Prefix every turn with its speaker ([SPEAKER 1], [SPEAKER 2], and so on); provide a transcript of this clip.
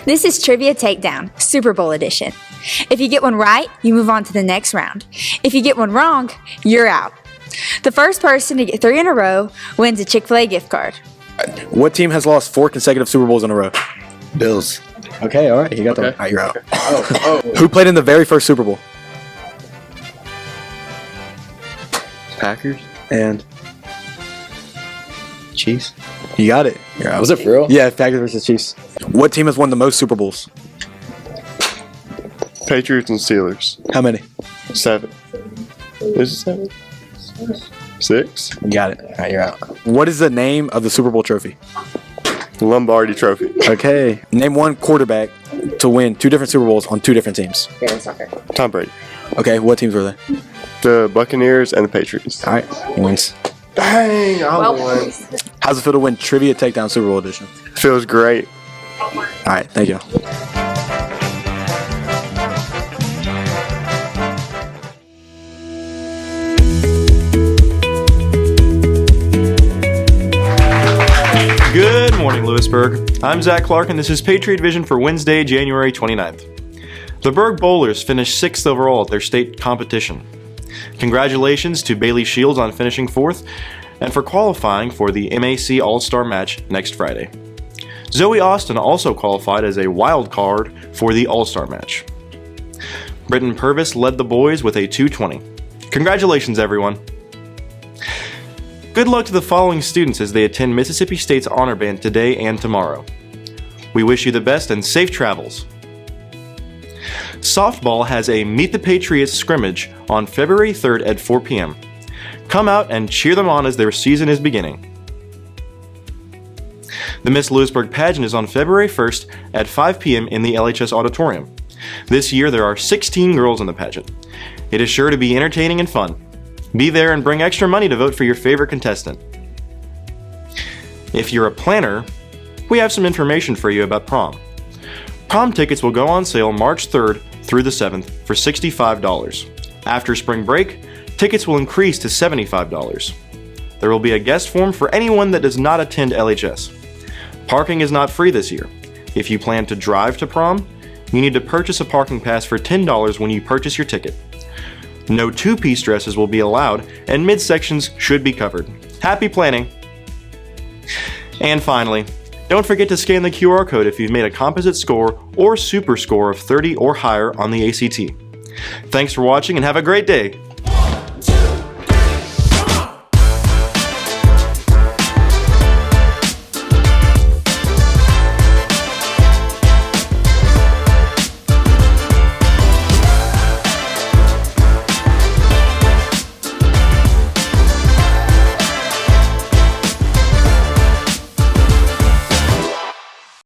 [SPEAKER 1] This is Trivia Takedown, Super Bowl edition. If you get one right, you move on to the next round. If you get one wrong, you're out. The first person to get 3 in a row wins a Chick-fil-A gift card.
[SPEAKER 2] What team has lost 4 consecutive Super Bowls in a row?
[SPEAKER 3] Bills.
[SPEAKER 2] Okay, all right. You got that.
[SPEAKER 3] Okay.
[SPEAKER 2] All right, you're out.
[SPEAKER 3] Oh.
[SPEAKER 2] Who played in the very first Super Bowl?
[SPEAKER 3] Packers.
[SPEAKER 2] And
[SPEAKER 3] Chiefs.
[SPEAKER 2] you got it. You're out.
[SPEAKER 3] Was it for real?
[SPEAKER 2] Yeah, Packers versus Chiefs. What team has won the most Super Bowls?
[SPEAKER 4] Patriots and Steelers.
[SPEAKER 2] How many?
[SPEAKER 4] 7. Is it 7? 6?
[SPEAKER 2] You got it. All right, you're out. What is the name of the Super Bowl trophy?
[SPEAKER 4] Lombardi Trophy.
[SPEAKER 2] Okay. Name one quarterback to win 2 different Super Bowls on 2 different teams.
[SPEAKER 4] Tom Brady.
[SPEAKER 2] Okay, what teams were they?
[SPEAKER 4] The Buccaneers and the Patriots.
[SPEAKER 2] All right, he wins.
[SPEAKER 4] Dang, I won.
[SPEAKER 2] How's it feel to win Trivia Takedown Super Bowl edition?
[SPEAKER 4] Feels great.
[SPEAKER 2] All right, thank you.
[SPEAKER 5] Good morning, Lewisburg. I'm Zach Clark, and this is Patriot Vision for Wednesday, January 29th. The Berg Bowlers finished 6th overall at their state competition. Congratulations to Bailey Shields on finishing 4th, and for qualifying for the MAC All-Star match next Friday. Zoe Austin also qualified as a wild card for the All-Star match. Britton Purvis led the boys with a 220. Congratulations, everyone. Good luck to the following students as they attend Mississippi State's Honor Band today and tomorrow. We wish you the best and safe travels. Softball has a Meet the Patriots scrimmage on February 3rd at 4 p.m. Come out and cheer them on as their season is beginning. The Miss Lewisburg Pageant is on February 1st at 5 p.m. in the LHS Auditorium. This year there are 16 girls in the pageant. It is sure to be entertaining and fun. Be there and bring extra money to vote for your favorite contestant. If you're a planner, we have some information for you about prom. Prom tickets will go on sale March 3rd through the 7th for $65. After spring break, tickets will increase to $75. There will be a guest form for anyone that does not attend LHS. Parking is not free this year. If you plan to drive to prom, you need to purchase a parking pass for $10 when you purchase your ticket. No 2-piece dresses will be allowed, and midsections should be covered. Happy planning! And finally, don't forget to scan the QR code if you've made a composite score or super score of 30 or higher on the ACT. Thanks for watching and have a great day!